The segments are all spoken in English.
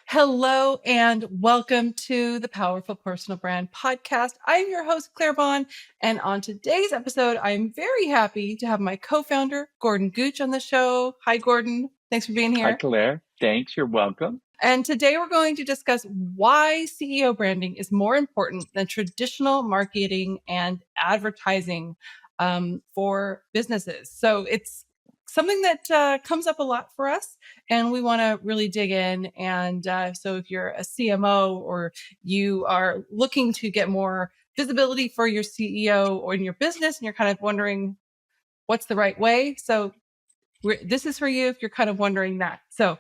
Hello and welcome to the Powerful Personal Brand Podcast. I'm your host, Claire Bahn, and on today's episode, I'm very happy to have my co-founder, Gordon Gooch, on the show. Hi, Gordon. Thanks for being Hi, here. Claire. Thanks. You're welcome. And today we're going to discuss why CEO branding is more important than traditional marketing and advertising for businesses. So it's something that comes up a lot for us, and we want to really dig in. And so if you're a CMO or you are looking to get more visibility for your CEO or in your business, and you're kind of wondering what's the right way. So this is for you if you're kind of wondering that. So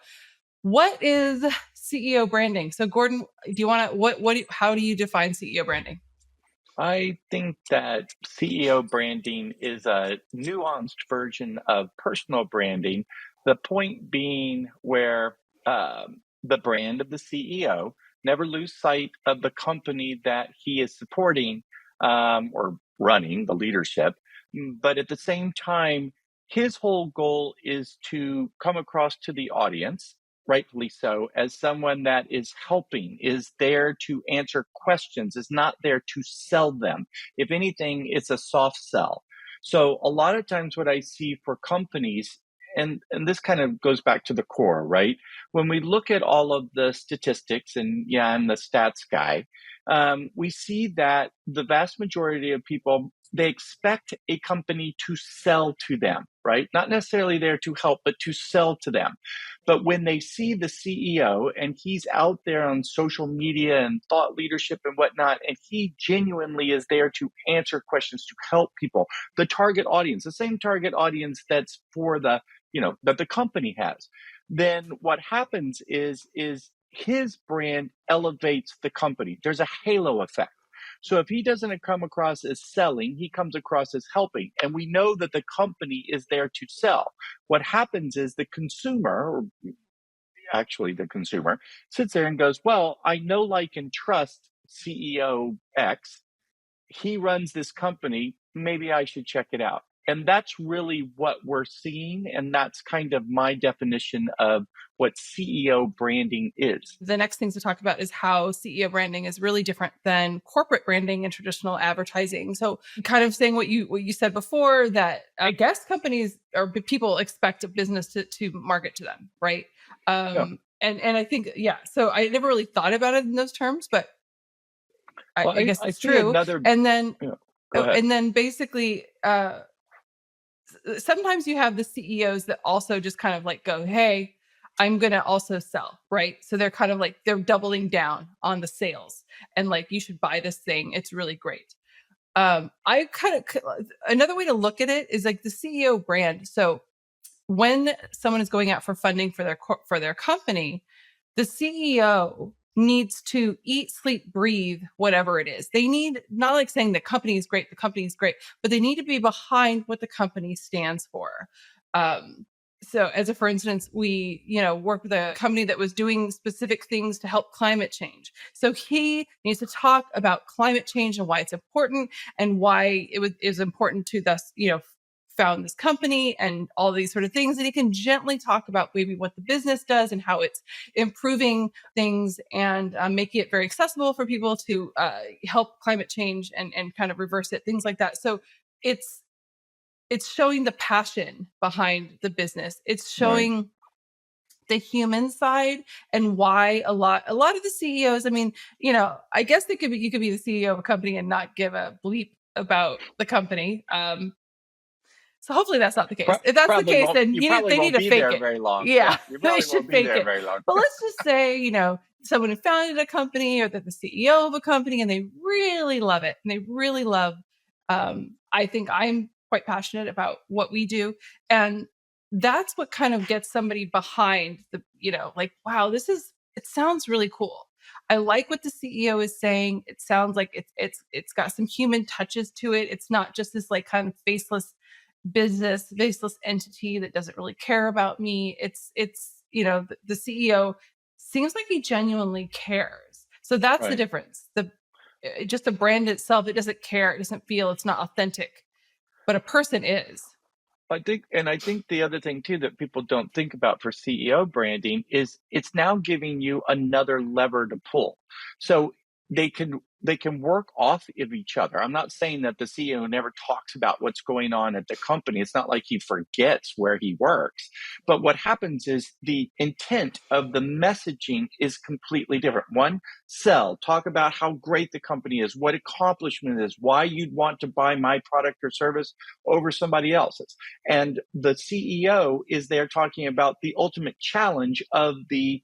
what is CEO branding? So Gordon, do you want to, how do you define CEO branding? I think that CEO branding is a nuanced version of personal branding. The point being where the brand of the CEO never lose sight of the company that he is supporting or running, the leadership. But at the same time, his whole goal is to come across to the audience, rightfully so, as someone that is helping, is there to answer questions, is not there to sell them. If anything, it's a soft sell. So a lot of times what I see for companies, and this kind of goes back to the core, right? When we look at all of the statistics, and yeah, I'm the stats guy, we see that the vast majority of people, they expect a company to sell to them, right? Not necessarily there to help, but to sell to them. But when they see the CEO and he's out there on social media and thought leadership and whatnot, and he genuinely is there to answer questions, to help people, the target audience, the same target audience that's for the, that the company has, then what happens is his brand elevates the company. There's a halo effect. So if he doesn't come across as selling, he comes across as helping. And we know that the company is there to sell. What happens is the consumer, or actually the consumer, sits there and goes, well, I know, like, and trust CEO X. He runs this company. Maybe I should check it out. And that's really what we're seeing. And that's kind of my definition of what CEO branding is. The next things to talk about is how CEO branding is really different than corporate branding and traditional advertising. So kind of saying what you said before, that I guess companies or people expect a business to market to them, right? Yeah. And I think, yeah, so I never really thought about it in those terms, but I guess I it's see true. another. And then, Go ahead. and then basically, sometimes you have the CEOs that also just kind of like go, hey, I'm going to also sell, right? So they're kind of like, they're doubling down on the sales and like, you should buy this thing. It's really great. I kind of, another way to look at it is like the CEO brand. So when someone is going out for funding for their company, the CEO needs to eat, sleep, breathe, whatever it is. They need, not like saying the company is great, but they need to be behind what the company stands for. So as for instance, we, work with a company that was doing specific things to help climate change. So he needs to talk about climate change and why it's important and why is important to thus, found this company and all these sort of things. And he can gently talk about maybe what the business does and how it's improving things and making it very accessible for people to help climate change and kind of reverse it, things like that. So it's showing the passion behind the business. It's showing Right. the human side and why a lot of the CEOs, I mean, I guess you could be the CEO of a company and not give a bleep about the company. So hopefully that's not the case. If that's the Probably case, won't. then You probably they need won't to be fake there it. very long. Yeah, Yeah, you they probably should won't be fake there it. very long. But let's just say, someone who founded a company or that the CEO of a company and they really love it and they really love, I think I'm quite passionate about what we do. And that's what kind of gets somebody behind the, like, wow, it sounds really cool. I like what the CEO is saying. It sounds like it's got some human touches to it. It's not just this like kind of faceless entity that doesn't really care about me. It's the CEO seems like he genuinely cares. So that's the Right. difference. Just the brand itself, it doesn't care, it doesn't feel, it's not authentic, but a person is. I think the other thing too that people don't think about for CEO branding is it's now giving you another lever to pull. So they can work off of each other. I'm not saying that the CEO never talks about what's going on at the company. It's not like he forgets where he works. But what happens is the intent of the messaging is completely different. One, sell, talk about how great the company is, what accomplishment it is, why you'd want to buy my product or service over somebody else's. And the CEO is there talking about the ultimate challenge of the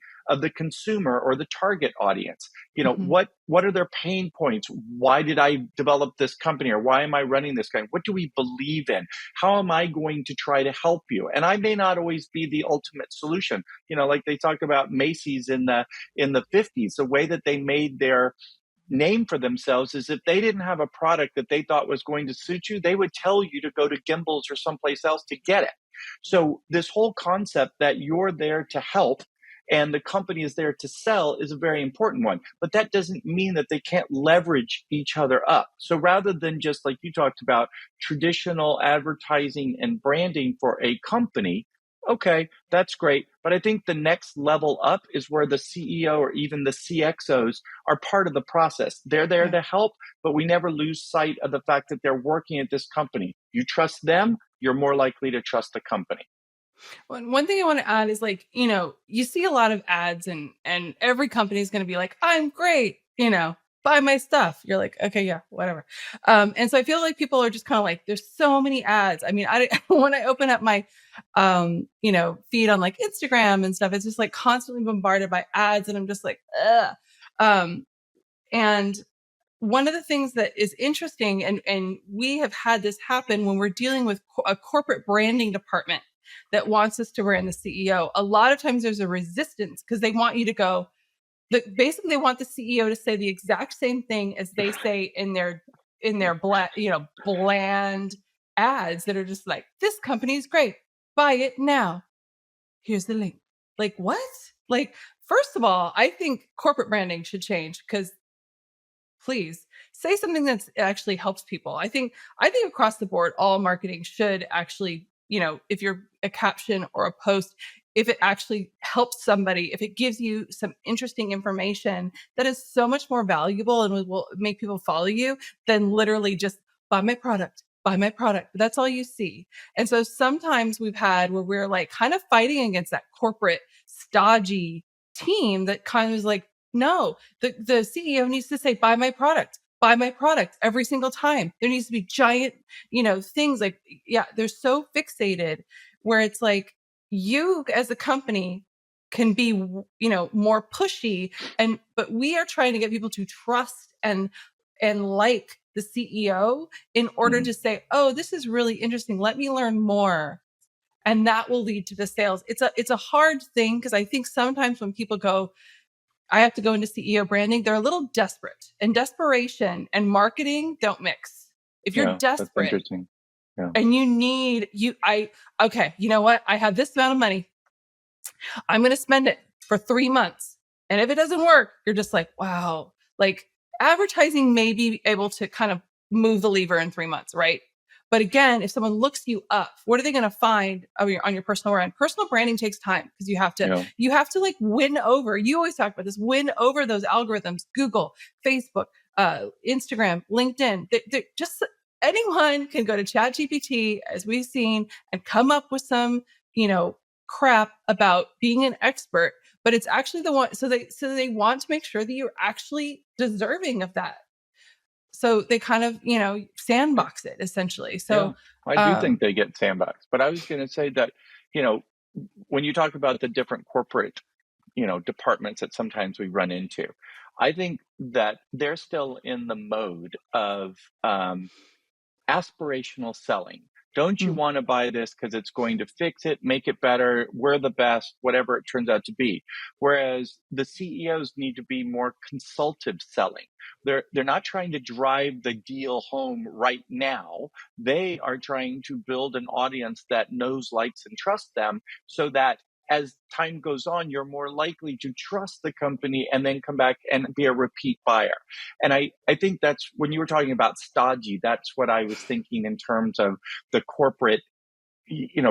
consumer or the target audience. You know, Mhm. what are their pain points? Why did I develop this company, or why am I running this company? What do we believe in? How am I going to try to help you? And I may not always be the ultimate solution. You know, like they talk about Macy's in the 50s, the way that they made their name for themselves is if they didn't have a product that they thought was going to suit you, they would tell you to go to Gimbals or someplace else to get it. So this whole concept that you're there to help and the company is there to sell is a very important one. But that doesn't mean that they can't leverage each other up. So rather than just like you talked about traditional advertising and branding for a company, okay, that's great. But I think the next level up is where the CEO or even the CXOs are part of the process. They're there Yeah. to help, but we never lose sight of the fact that they're working at this company. You trust them, you're more likely to trust the company. One thing I want to add is like, you see a lot of ads and every company is going to be like, I'm great, buy my stuff. You're like, okay, yeah, whatever. And so I feel like people are just kind of like, there's so many ads. I mean, when I open up my, feed on like Instagram and stuff, it's just like constantly bombarded by ads. And I'm just like, ugh. Um, and one of the things that is interesting, and we have had this happen when we're dealing with a corporate branding department that wants us to brand the CEO. A lot of times there's a resistance because they want you to go, basically they want the CEO to say the exact same thing as they say in their bland ads that are just like, this company is great. Buy it now. Here's the link. Like, what? Like, first of all, I think corporate branding should change because please say something that actually helps people. I think across the board, all marketing should actually, if you're a caption or a post, if it actually helps somebody, if it gives you some interesting information that is so much more valuable and will make people follow you than literally just buy my product, buy my product. That's all you see. And so sometimes we've had where we're like kind of fighting against that corporate stodgy team that kind of is like, no, the CEO needs to say, buy my product every single time. There needs to be giant, things like, yeah, they're so fixated where it's like you as a company can be, more pushy but we are trying to get people to trust and like the CEO in order Mhm. to say, oh, this is really interesting. Let me learn more. And that will lead to the sales. It's a hard thing because I think sometimes when people go, I have to go into CEO branding, they're a little desperate. And desperation and marketing don't mix. If you're Yeah, that's desperate interesting. Yeah. and you need you I okay, you know what? I have this amount of money. I'm going to spend it for 3 months. And if it doesn't work, you're just like, wow. Like advertising may be able to kind of move the lever in 3 months, right? But again, if someone looks you up, what are they going to find on your personal brand? Personal branding takes time because Yeah. you have to like win over. You always talk about this, win over those algorithms, Google, Facebook, Instagram, LinkedIn. Just anyone can go to ChatGPT, as we've seen, and come up with some, you know, crap about being an expert, but it's actually the one. So they want to make sure that you're actually deserving of that. So they kind of, sandbox it essentially. Yeah, So, I do think um, they get sandbags. But I was going to say that, you know, when you talk about the different corporate, departments that sometimes we run into, I think that they're still in the mode of aspirational selling. Don't you mm, want to buy this because it's going to fix it, make it better, we're the best, whatever it turns out to be. Whereas the CEOs need to be more consultative selling. They're not trying to drive the deal home right now. They are trying to build an audience that knows, likes, and trusts them so that as time goes on, you're more likely to trust the company and then come back and be a repeat buyer. And I think that's when you were talking about stodgy, that's what I was thinking in terms of the corporate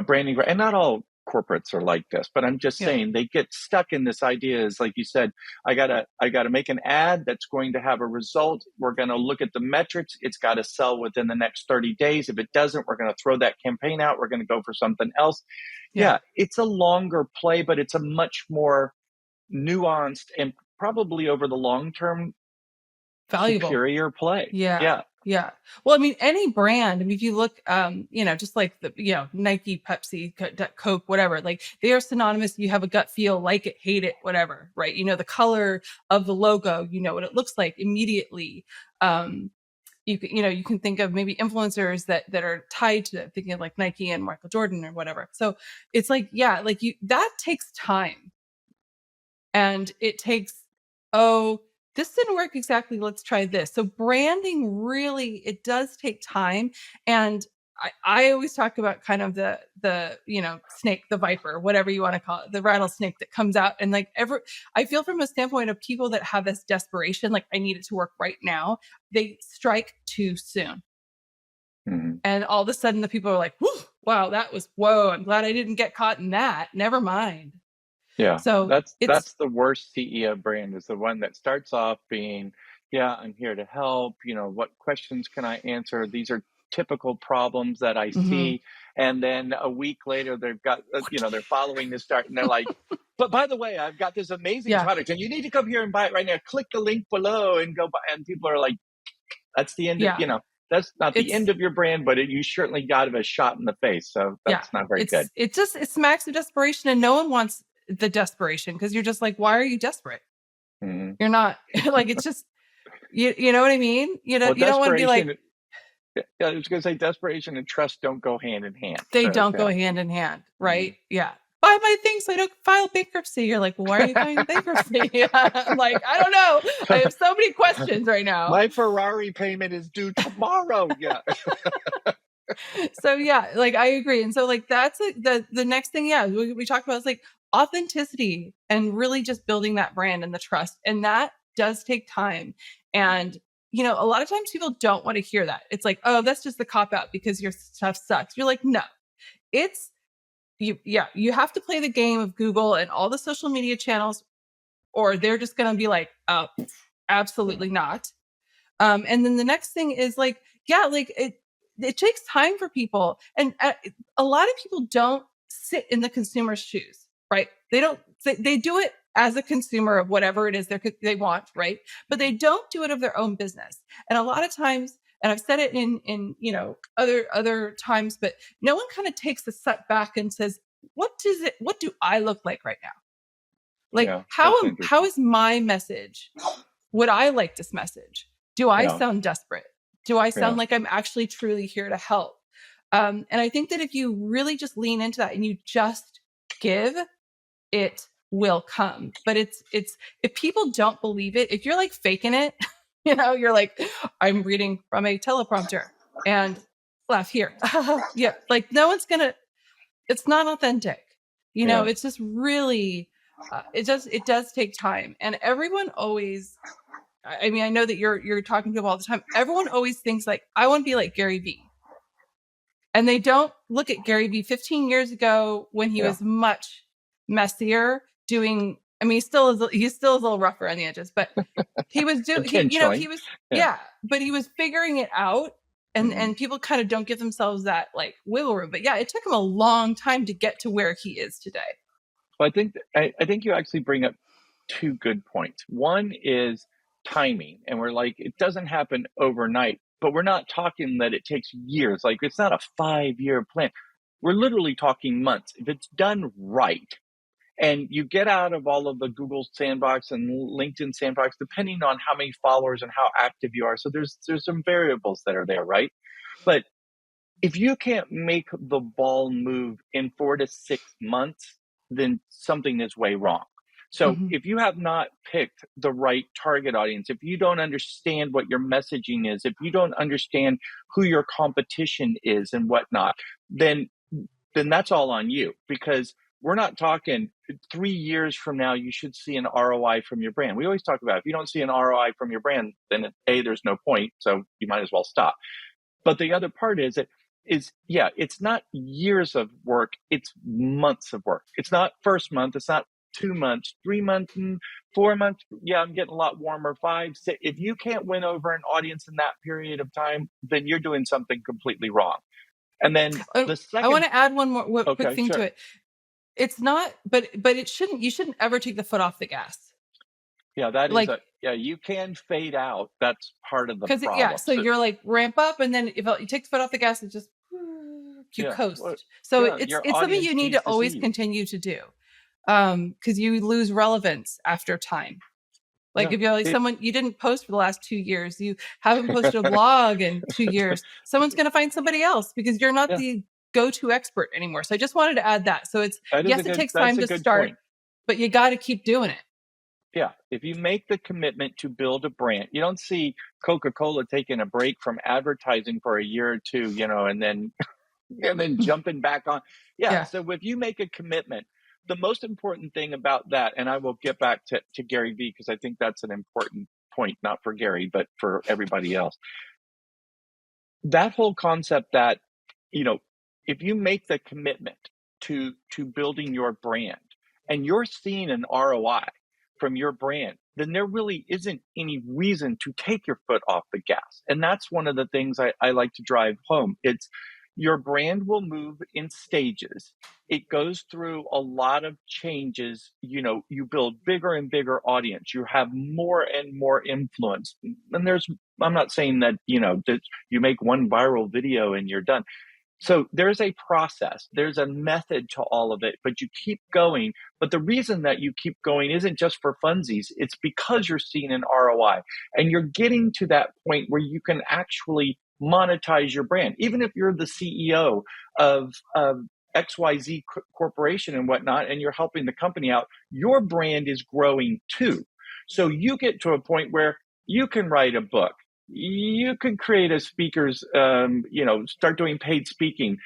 branding, and not all corporates are like this, but I'm just Yeah. saying they get stuck in this idea is like you said, I gotta make an ad that's going to have a result. We're going to look at the metrics. It's got to sell within the next 30 days. If it doesn't, we're going to throw that campaign out. We're going to go for something else. Yeah. Yeah, it's a longer play, but it's a much more nuanced and probably over the long term Valuable. superior play. Yeah. Yeah. Yeah. Well, I mean, any brand, I mean, if you look, just like the, Nike, Pepsi, Coke, whatever, like they are synonymous. You have a gut feel, like it, hate it, whatever, right? You know, the color of the logo, you know what it looks like immediately. You can think of maybe influencers that are tied to that, thinking of like Nike and Michael Jordan or whatever. So it's like, yeah, like that takes time. And it takes, oh, this didn't work exactly, let's try this. So branding really, it does take time. And I always talk about kind of the snake, the viper, whatever you want to call it, the rattlesnake that comes out. And like I feel from a standpoint of people that have this desperation, like I need it to work right now, they strike too soon. Mhm. And all of a sudden the people are like, wow, whoa, I'm glad I didn't get caught in that, never mind. Yeah, So that's it's the worst CEO brand is the one that starts off being, yeah, I'm here to help. What questions can I answer? These are typical problems that I mhm. see. And then a week later, they've got, they're following this start and they're like, but by the way, I've got this amazing Yeah. product and you need to come here and buy it right now. Click the link below and go buy. And people are like, that's the end of, Yeah. that's not the end It's of your brand, but you certainly got a shot in the face. So yeah. that's not very good. It smacks of desperation, and no one wants the desperation because you're just like, why are you desperate? Mhm. You're not like it's just you know what I mean? Well, You don't want to be like desperation. Yeah, I was going to say desperation and trust don't go hand in hand. they So don't go yeah. hand in hand, Mhm. right? Yeah. Buy my things so I don't file bankruptcy. You're like, well, why are you filing bankruptcy? I'm like, I don't know. I have so many questions right now. My Ferrari payment is due tomorrow. Yeah. So yeah, like I agree. And so like that's like the next thing, yeah, we talked about is like authenticity and really just building that brand and the trust. And that does take time. And a lot of times people don't want to hear that. It's like, oh, that's just the cop out because your stuff sucks. You're like, no, it's you have to play the game of Google and all the social media channels, or they're just gonna be like, oh, Yeah. absolutely not. And then the next thing is like, yeah, like it takes time for people, and a lot of people don't sit in the consumer's shoes, right? They don't. They do it as a consumer of whatever it is they want, right? But they don't do it of their own business. And a lot of times, and I've said it in other times, but no one kind of takes a step back and says, what do I look like right now? Like Yeah. That's how interesting. is my message? Would I like this message? Do I Yeah. sound desperate? Do I Yeah. sound like I'm actually truly here to help? And I think that if you really just lean into that and you just give, it will come. But it's if people don't believe it, if you're like faking it, you're like, I'm reading from a teleprompter and laugh here. Yeah, like no one's gonna, it's not authentic. Yeah. It's just really it does take time. And everyone always, I mean, I know that you're talking to people all the time. Everyone always thinks like, I want to be like Gary Vee. And they don't look at Gary Vee 15 years ago when he Yeah. was much messier doing, I mean, he still is a little rougher on the edges, but he was he Intentionally. was, Yeah. yeah, but he was figuring it out. And Hmm. and people kind of don't give themselves that like wiggle room. But yeah, it took him a long time to get to where he is today. Well, I think you actually bring up two good points. One is timing, and we're like, it doesn't happen overnight, but we're not talking that it takes years. Like it's not a 5-year plan. We're literally talking months. If it's done right, and you get out of all of the Google sandbox and LinkedIn sandbox, depending on how many followers and how active you are. So there's some variables that are there, right? But if you can't make the ball move in 4 to 6 months, then something is way wrong. So Mhm. if you have not picked the right target audience, if you don't understand what your messaging is, if you don't understand who your competition is and whatnot, then that's all on you, because we're not talking 3 years from now you should see an ROI from your brand. We always talk about if you don't see an ROI from your brand, then A, there's no point, so you might as well stop. But the other part is that it's not years of work, it's months of work. It's not first month, it's not 2 months, 3 months, 4 months. Yeah, I'm getting a lot warmer. 5, 6. If you can't win over an audience in that period of time, then you're doing something completely wrong. And then the I want second, to add one more quick okay, thing to sure. it. It's not, but it shouldn't. You shouldn't ever take the foot off the gas. Yeah, that is Like, yeah, you can fade out. That's part of the because yeah, problem. so So, you're like ramp up, and then if you take the foot off the gas, it just you yeah, well, coast. So yeah, your it's something audience you need needs to to always see you. continue to do, because you lose relevance after time. Like Yeah. if you're like It, someone you didn't post for the last 2 years, you haven't posted a blog in 2 years, someone's going to find somebody else because you're not yeah, the go-to expert anymore. So I just wanted to add that. So it's yes, it takes that's time a to good start, point. but you got to keep doing it. Yeah, if you make the commitment to build a brand, you don't see Coca-Cola taking a break from advertising for a year or two, and then and then jumping back on. Yeah, Yeah. so if you make a commitment, the most important thing about that, and I will get back to Gary Vee because I think that's an important point, not for Gary, but for everybody else. That whole concept that, you know, if you make the commitment to building your brand and you're seeing an ROI from your brand, then there really isn't any reason to take your foot off the gas. And that's one of the things I like to drive home. It's your brand will move in stages. It goes through a lot of changes. You build bigger and bigger audience. You have more and more influence. And I'm not saying that, that you make one viral video and you're done. So there's a process, there's a method to all of it, but you keep going. But the reason that you keep going isn't just for funsies, it's because you're seeing an ROI and you're getting to that point where you can actually monetize your brand. Even if you're the CEO of XYZ corporation and whatnot, and you're helping the company out, your brand is growing too. So you get to a point where you can write a book, you could create a speakers, start doing paid speaking,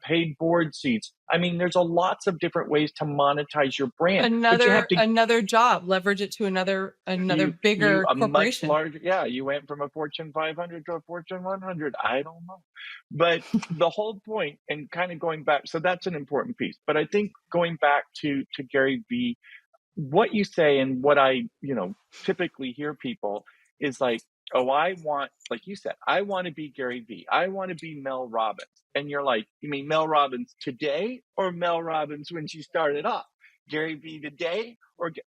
paid board seats. I mean, there's a lots of different ways to monetize your brand, but you have to, Another job, leverage it to another you bigger a much corporation. larger, yeah, you went from a Fortune 500 to a Fortune 100. I don't know. But the whole point, and kind of going back, so that's an important piece. But I think going back to Gary Vee, what you say and what I, typically hear people is like, oh, I want, like you said, I want to be Gary Vee. I want to be Mel Robbins. And you're like, you mean Mel Robbins today or Mel Robbins when she started off? Gary Vee today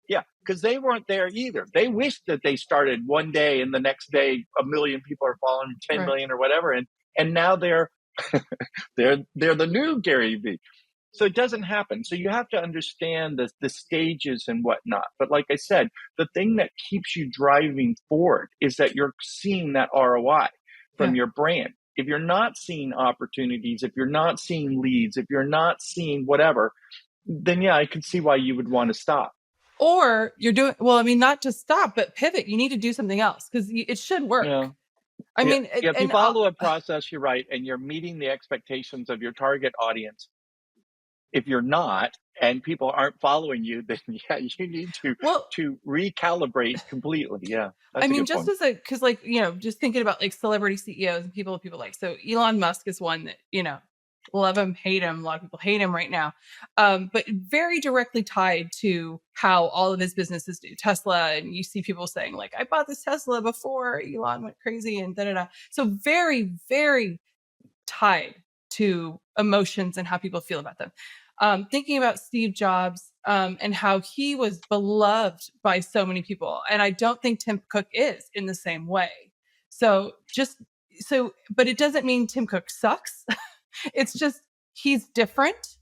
yeah, because they weren't there either. They wished that they started one day and the next day a million people are following, 10 Right. million or whatever. And now they're the new Gary Vee. So it doesn't happen. So you have to understand the stages and whatnot. But like I said, the thing that keeps you driving forward is that you're seeing that ROI from Yeah. your brand. If you're not seeing opportunities, if you're not seeing leads, if you're not seeing whatever, then yeah, I could see why you would want to stop. Or you're doing well, I mean, not to stop, but pivot. You need to do something else because it should Yeah. work. I Yeah. mean, Yeah. If you and follow a process, you're right, and you're meeting the expectations of your target audience. If you're not, and people aren't following you, then yeah, you need to well, recalibrate completely. Yeah, I that's a mean, good just point. as because like, just thinking about like celebrity CEOs and people like, so Elon Musk is one that, love him, hate him. A lot of people hate him right now. But very directly tied to how all of his businesses do. Tesla, and you see people saying like, I bought this Tesla before Elon went crazy and da da da. So very, very tied to emotions and how people feel about them. Thinking about Steve Jobs and how he was beloved by so many people. And I don't think Tim Cook is in the same way. But it doesn't mean Tim Cook sucks. It's just he's different.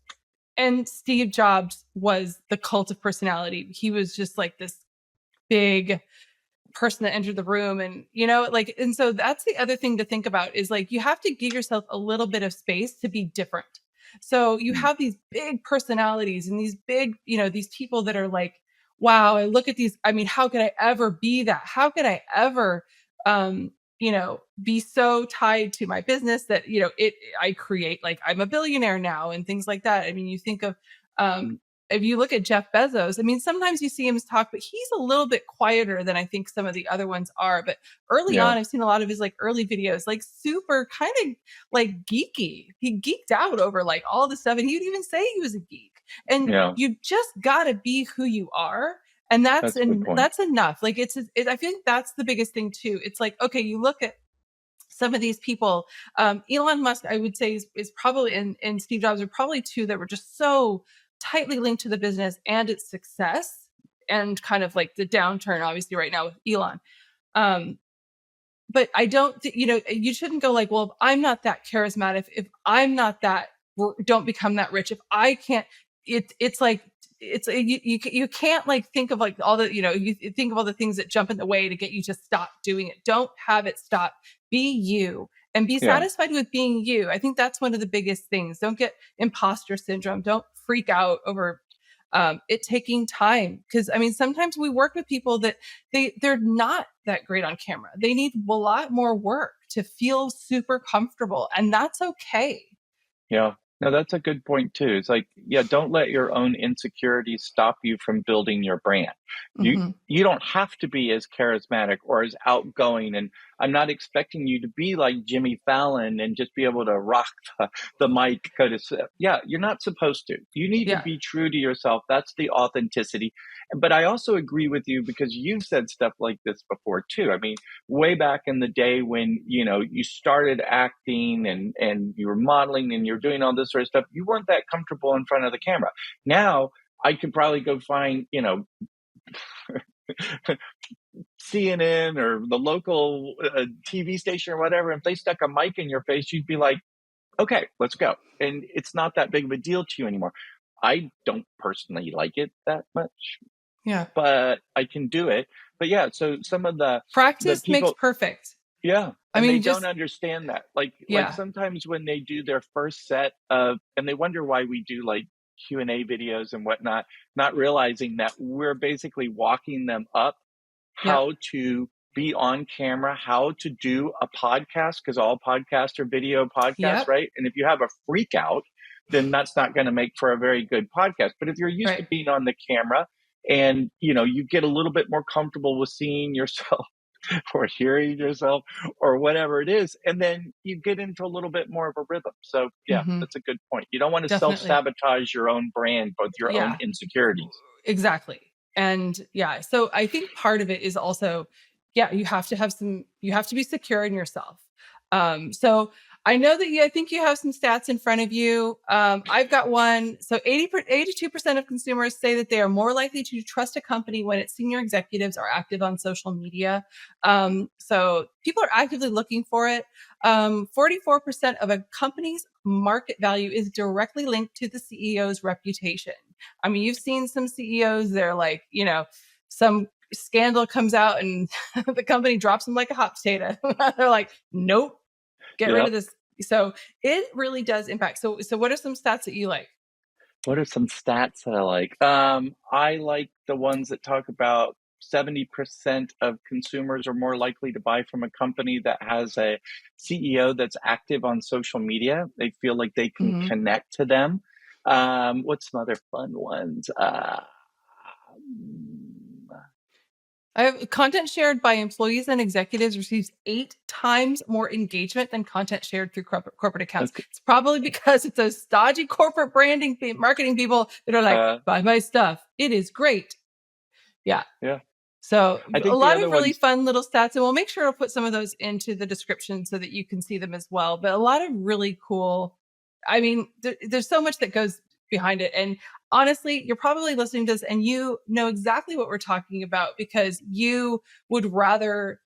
And Steve Jobs was the cult of personality. He was just like this big person that entered the room, and and so that's the other thing to think about is like you have to give yourself a little bit of space to be different. So you Mm. have these big personalities and these big, these people that are like, wow, I look at these, I mean, how could I ever be that? How could I ever be so tied to my business that I create, like I'm a billionaire now and things like that. I mean, you think of if you look at Jeff Bezos, I mean, sometimes you see him talk, but he's a little bit quieter than I think some of the other ones are. But early Yeah. on, I've seen a lot of his like early videos, like super kind of like geeky. He geeked out over like all the stuff, and he'd even say he was a geek. And Yeah. you just got to be who you are, and That's a good point. that's enough. Like I think that's the biggest thing too. It's like, okay, you look at some of these people, Elon Musk, I would say is probably, and Steve Jobs are probably two that were just so tightly linked to the business and its success, and kind of like the downturn, obviously right now with Elon. Um, but I don't, you shouldn't go like, well, if I'm not that charismatic, if I'm not that, don't become that rich. If I can't, it's like, you can't like think of like all the, you think of all the things that jump in the way to get you to stop doing it. Don't have it stop. Be you and be Yeah. satisfied with being you. I think that's one of the biggest things. Don't get imposter syndrome. Don't freak out over it taking time. Because I mean, sometimes we work with people that they're not that great on camera. They need a lot more work to feel super comfortable, and that's okay. Yeah. No, that's a good point too. It's like, yeah, don't let your own insecurities stop you from building your brand. You Mm-hmm. you don't have to be as charismatic or as outgoing. And I'm not expecting you to be like Jimmy Fallon and just be able to rock the mic. Yeah, you're not supposed to. You need to Yeah. be true to yourself. That's the authenticity. But I also agree with you because you've said stuff like this before too. I mean, way back in the day when you started acting and you were modeling and you're doing all this sort of stuff, you weren't that comfortable in front of the camera. Now I could probably go find CNN or the local TV station or whatever, if they stuck a mic in your face, you'd be like, okay, let's go. And it's not that big of a deal to you anymore. I don't personally like it that much, Yeah. but I can do it. But yeah, so some of the Practice makes people, perfect. yeah, I and they mean, don't just, understand that. Like yeah. sometimes when they do their first set of, and they wonder why we do like Q&A videos and whatnot, not realizing that we're basically walking them up Yep. how to be on camera, how to do a podcast, because all podcasts are video podcasts, Yep. right? And if you have a freak out, then that's not going to make for a very good podcast. But if you're used to Right. being on the camera and you get a little bit more comfortable with seeing yourself or hearing yourself or whatever it is, and then you get into a little bit more of a rhythm. So yeah, Mm-hmm. that's a good point. You don't want to Definitely. self-sabotage your own brand with your own Yeah. insecurities. Exactly. And yeah, so I think part of it is also, yeah, you have to be secure in yourself. So I know that I think you have some stats in front of you. I've got one. So 82% of consumers say that they are more likely to trust a company when its senior executives are active on social media. So people are actively looking for it. 44% of a company's market value is directly linked to the CEO's reputation. I mean, you've seen some CEOs, they're like, some scandal comes out and the company drops them like a hot potato. They're like, nope, get rid Yeah. of this. So it really does impact. So what are some stats that you like? What are some stats that I like? I like the ones that talk about 70% of consumers are more likely to buy from a company that has a CEO that's active on social media. They feel like they can Mhm. connect to them. What's some other fun ones? I have content shared by employees and executives receives 8 times more engagement than content shared through corporate accounts. Okay. It's probably because it's those stodgy corporate marketing people that are like, buy my stuff. It is great. Yeah. Yeah. So I a think the lot other of really ones, fun little stats, and we'll make sure to put some of those into the description so that you can see them as well. But a lot of really cool. I mean, there's so much that goes behind it, and honestly, you're probably listening to this and you know exactly what we're talking about because you would rather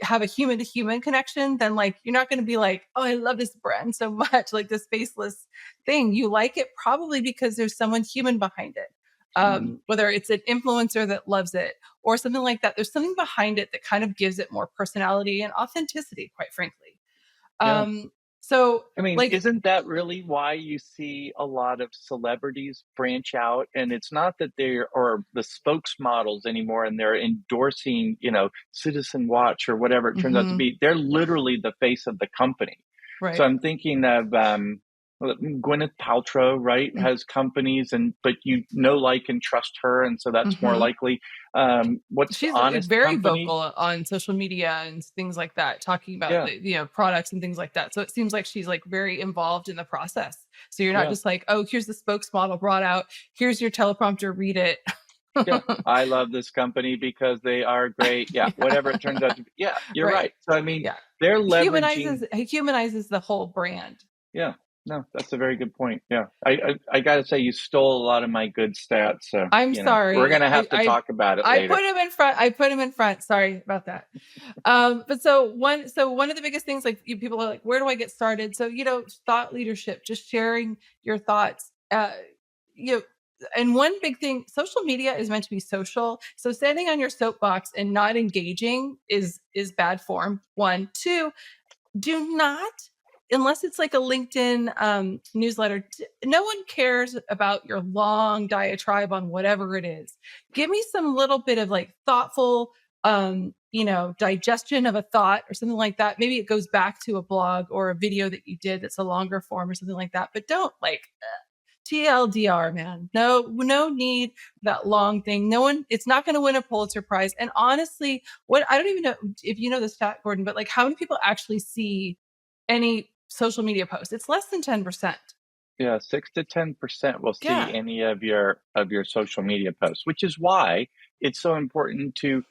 have a human to human connection than like you're not going to be like, oh, I love this brand so much, like this faceless thing. You like it probably because there's someone human behind it. mm, Whether it's an influencer that loves it or something like that, there's something behind it that kind of gives it more personality and authenticity, quite frankly. yeah. Um, so I mean, like, isn't that really why you see a lot of celebrities branch out? And it's not that they are the spokesmodels anymore and they're endorsing, Citizen Watch or whatever it turns out to mhm, be. They're literally the face of the company. So right. I'm thinking of Gwyneth Paltrow, right, has companies, and but you know, like, and trust her, and so that's more Mm-hmm. likely. What's She's Honest very Company? vocal on social media and things like that, talking about Yeah, the products and things like that. So it seems like she's like very involved in the process. So you're not yeah, just like, oh, here's the spokesmodel brought out, here's your teleprompter, read it. yeah. I love this company because they are great. Yeah, whatever it turns out to be. Yeah, you're Right. right. So I mean, Yeah. they're leveraging. Humanizes the whole brand. Yeah, no, that's a very good point. Yeah, I got to say, you stole a lot of my good stats. So I'm we're sorry. gonna have to talk about it I later. put him in front. I put him in front. Sorry about that. But so one of the biggest things, like, people are like, where do I get started? So, thought leadership, just sharing your thoughts. You know, and one big thing, social media is meant to be social. So standing on your soapbox and not engaging is bad form. One, two, do not, unless it's like a LinkedIn newsletter, no one cares about your long diatribe on whatever it is. Give me some little bit of like thoughtful digestion of a thought or something like that. Maybe it goes back to a blog or a video that you did that's a longer form or something like that, but don't like TLDR, man. No need for that long thing. No one, it's not going to win a Pulitzer Prize. And honestly, what, I don't even know if you know the stat, Gordon, but like, how many people actually see any social media post? It's less than 10%. Yeah, 6 to 10% will see Yeah. any of your social media posts, which is why it's so important to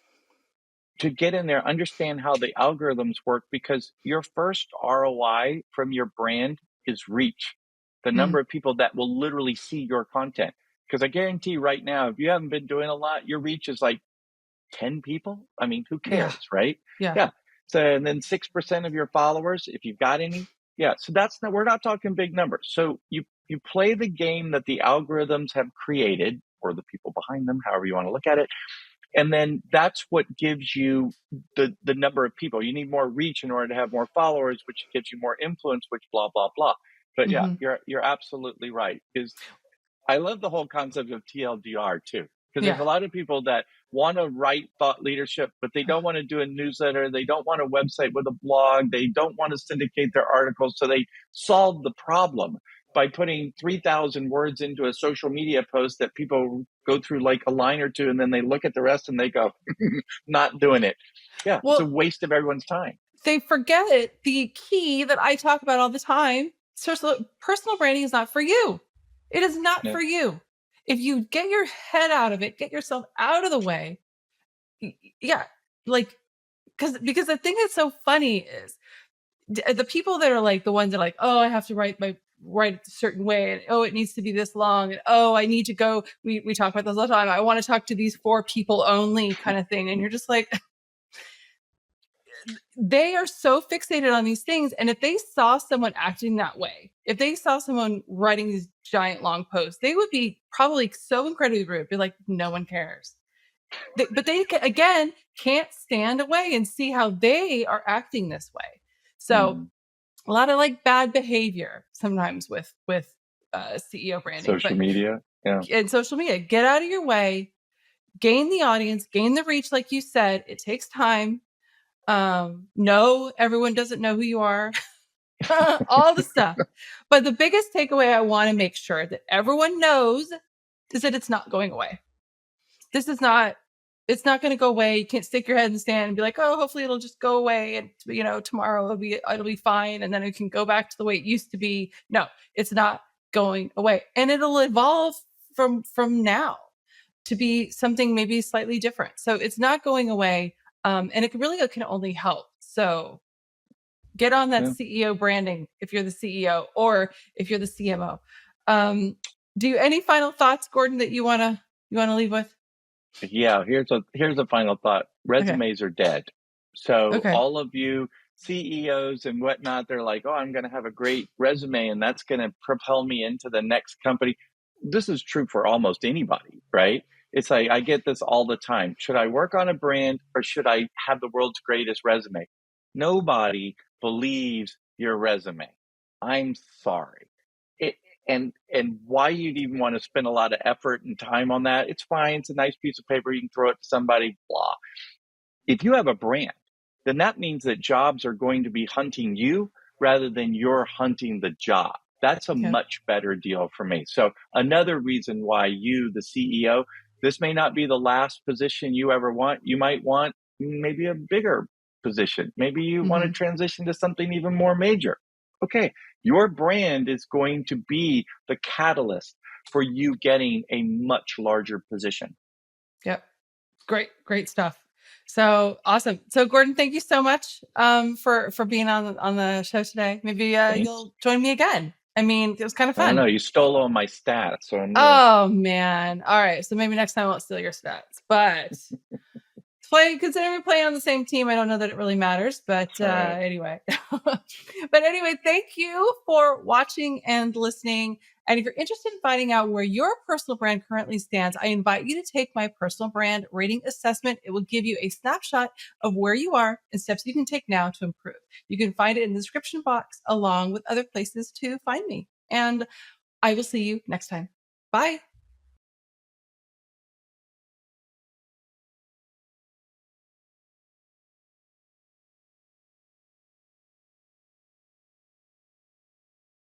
get in there, understand how the algorithms work, because your first ROI from your brand is reach, the Mm, number of people that will literally see your content. Because I guarantee right now, if you haven't been doing a lot, your reach is like 10 people. I mean, who yeah. cares, right? Yeah. Yeah. So, and then 6% of your followers, if you've got any. Yeah. So that's not, we're not talking big numbers. So you play the game that the algorithms have created, or the people behind them, however you want to look at it. And then that's what gives you the number of people. You need more reach in order to have more followers, which gives you more influence, which blah, blah, blah. But yeah, Hmm. you're absolutely right. Because I love the whole concept of TLDR too, because there's Yeah. a lot of people that want to write thought leadership, but they don't want to do a newsletter. They don't want a website with a blog. They don't want to syndicate their articles. So they solve the problem by putting 3,000 words into a social media post that people go through like a line or two, and then they look at the rest and they go, not doing it. Yeah, it's a Well, waste of everyone's time. they forget the key that I talk about all the time. Personal branding is not for you. It is not Yeah. for you. If you get your head out of it, get yourself out of the way. Yeah, like, because the thing that's so funny is the people that are like the ones that are like, oh, I have to write it a certain way, and oh, it needs to be this long, and oh, I need to go. We talk about this all the time. I want to talk to these 4 people only, kind of thing, and you're just like, they are so fixated on these things. And if they saw someone acting that way, if they saw someone writing these giant long posts, they would be probably so incredibly rude, be like, no one cares. But they, again, can't stand away and see how they are acting this way. So Mhm. a lot of like bad behavior sometimes with CEO branding, Social but media. Yeah. in social media, get out of your way, gain the audience, gain the reach. Like you said, it takes time. No, everyone doesn't know who you are. All the stuff. But the biggest takeaway I want to make sure that everyone knows is that it's not going away. This is not, it's not going to go away. You can't stick your head in the sand and be like, oh, hopefully it'll just go away, and tomorrow it'll be fine, and then it can go back to the way it used to be. No, it's not going away. And it'll evolve from now to be something maybe slightly different. So it's not going away. And it can only help. So get on that Yeah. CEO branding if you're the CEO or if you're the CMO. Um, do you any final thoughts, Gordon, that you wanna leave with? Yeah, here's a final thought. Okay. Resumes are dead. So Okay. all of you CEOs and whatnot, they're like, "Oh, I'm going to have a great resume, and that's going to propel me into the next company." This is true for almost anybody, right? It's like I get this all the time. Should I work on a brand, or should I have the world's greatest resume? Nobody believes your resume. I'm sorry. It, and why you'd even want to spend a lot of effort and time on that, it's fine. It's a nice piece of paper. You can throw it to somebody, blah. If you have a brand, then that means that jobs are going to be hunting you rather than you're hunting the job. That's a Okay. much better deal for me. So another reason why you, the CEO, this may not be the last position you ever want. You might want maybe a bigger position. Maybe you want to Mhm. transition to something even more major. Okay, your brand is going to be the catalyst for you getting a much larger position. Yep. Great stuff. So awesome. So Gordon, thank you so much for being on the show today. Maybe Thanks. you'll join me again. I mean, it was kind of I don't know. fun. You stole all my stats, so I'm gonna Oh man. All right. So maybe next time I won't steal your stats. But considering we play on the same team, I don't know that it really matters. But all right. anyway. But anyway, thank you for watching and listening. And if you're interested in finding out where your personal brand currently stands, I invite you to take my personal brand rating assessment. It will give you a snapshot of where you are and steps you can take now to improve. You can find it in the description box along with other places to find me. And I will see you next time. Bye.